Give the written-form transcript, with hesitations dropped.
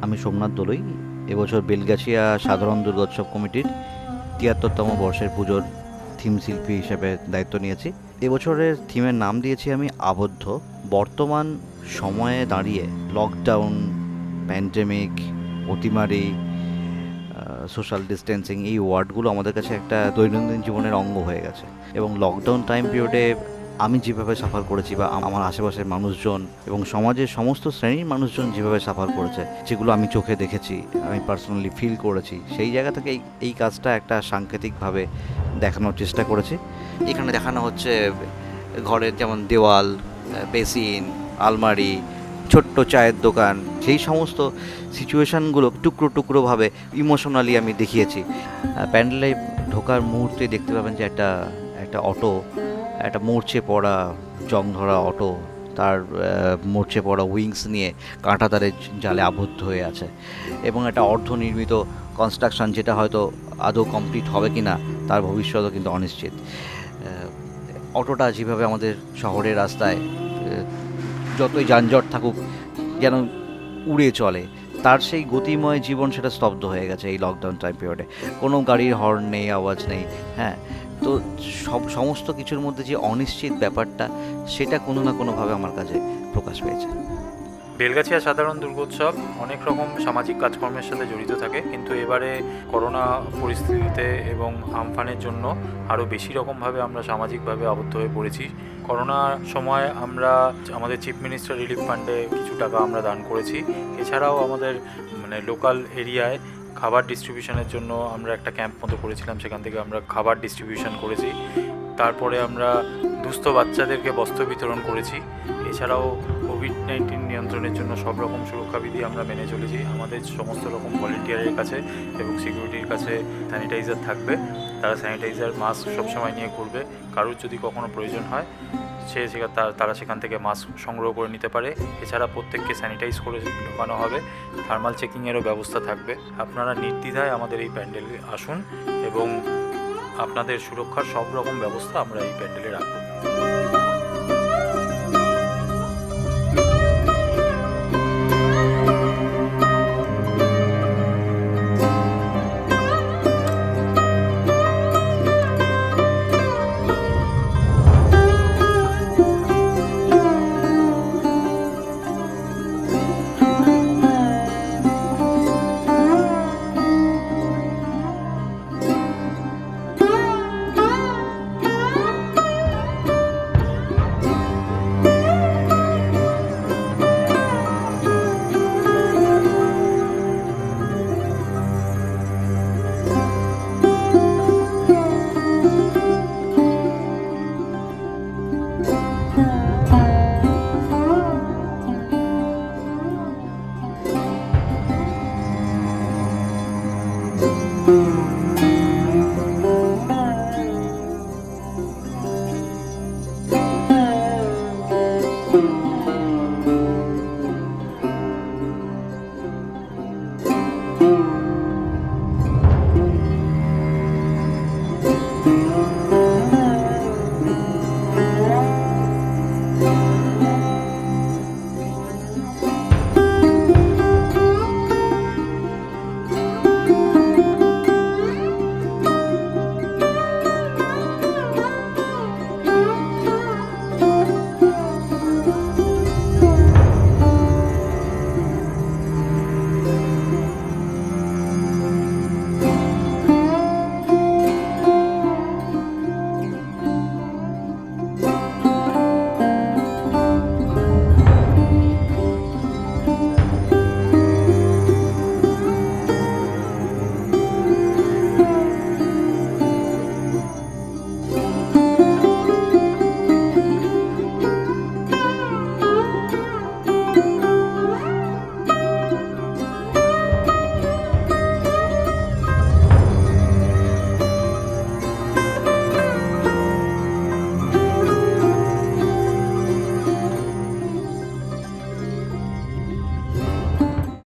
আমি সোমনাথ দলুই। এবছর বেলগাছিয়া সাধারণ দুর্গোৎসব কমিটির ৭৩তম বর্ষের পুজোর থিম শিল্পী হিসেবে দায়িত্ব নিয়েছি। এবছরের থিমের নাম দিয়েছি আমি আবদ্ধ। বর্তমান সময়ে দাঁড়িয়ে লকডাউন, প্যান্ডেমিক, অতিমারি, সোশ্যাল ডিস্টেন্সিং, এই ওয়ার্ডগুলো আমাদের কাছে একটা দৈনন্দিন জীবনের অঙ্গ হয়ে গেছে। এবং লকডাউন টাইম পিরিয়ডে আমি যেভাবে সাফার করেছি বা আমার আশেপাশের মানুষজন এবং সমাজের সমস্ত শ্রেণীর মানুষজন যেভাবে সাফার করেছে, যেগুলো আমি চোখে দেখেছি, আমি পার্সোনালি ফিল করেছি, সেই জায়গা থেকে এই কাজটা একটা সাংকেতিকভাবে দেখানোর চেষ্টা করেছি। এখানে দেখানো হচ্ছে ঘরের যেমন দেওয়াল, বেসিন, আলমারি, ছোট্ট চায়ের দোকান, সেই সমস্ত সিচুয়েশানগুলো টুকরো টুকরোভাবে ইমোশনালি আমি দেখিয়েছি। প্যান্ডেলে ঢোকার মুহূর্তে দেখতে পাবেন যে একটা অটো, একটা মরচে পড়া জং ধরা অটো, তার মরচে পড়া উইংস নিয়ে কাঁটাতারের জালে আবদ্ধ হয়ে আছে, এবং একটা অর্ধনির্মিত কনস্ট্রাকশন, যেটা হয়তো আদৌ কমপ্লিট হবে কি না তার ভবিষ্যৎও কিন্তু অনিশ্চিত। অটোটা যেভাবে আমাদের শহরের রাস্তায় যতই যানজট থাকুক যেন উড়ে চলে, তার সেই গতিময় জীবন সেটা স্তব্ধ হয়ে গেছে এই লকডাউন টাইম পিরিয়ডে। কোনো গাড়ির হর্ন নেই, আওয়াজ নেই। হ্যাঁ, তো সমস্ত কিছুর মধ্যে যে অনিশ্চিত ব্যাপারটা, সেটা কোনো না কোনোভাবে আমার কাছে প্রকাশ পেয়েছে। বেলগাছিয়া সাধারণ দুর্গোৎসব অনেক রকম সামাজিক কাজকর্মের সাথে জড়িত থাকে, কিন্তু এবারে করোনা পরিস্থিতিতে এবং আমফানের জন্য আরও বেশি রকমভাবে আমরা সামাজিকভাবে আবদ্ধ হয়ে পড়েছি। করোনার সময় আমরা আমাদের চিফ মিনিস্টার রিলিফ ফান্ডে কিছু টাকা আমরা দান করেছি। এছাড়াও আমাদের লোকাল এরিয়ায় খাবার ডিস্ট্রিবিউশনের জন্য আমরা একটা ক্যাম্প মতো করেছিলাম, সেখান থেকে আমরা খাবার ডিস্ট্রিবিউশন করেছি। তারপরে আমরা দুস্থ বাচ্চাদেরকে বস্ত্র বিতরণ করেছি। এছাড়াও কোভিড-19 নিয়ন্ত্রণের জন্য সব রকম সুরক্ষাবিধি আমরা মেনে চলেছি। আমাদের সমস্ত রকম ভলেন্টিয়ারের কাছে এবং সিকিউরিটির কাছে স্যানিটাইজার থাকবে। তারা স্যানিটাইজার, মাস্ক সবসময় নিয়ে ঘুরবে। কারোর যদি কখনো প্রয়োজন হয় তারা সেখান থেকে মাস্ক সংগ্রহ করে নিতে পারে। এছাড়া প্রত্যেককে স্যানিটাইজ করে ঢোকানো হবে। থার্মাল চেকিংয়েরও ব্যবস্থা থাকবে। আপনারা নির্দ্বিধায় আমাদের এই প্যান্ডেলে আসুন এবং আপনাদের সুরক্ষার সব রকম ব্যবস্থা আমরা এই প্যান্ডেলে রাখব।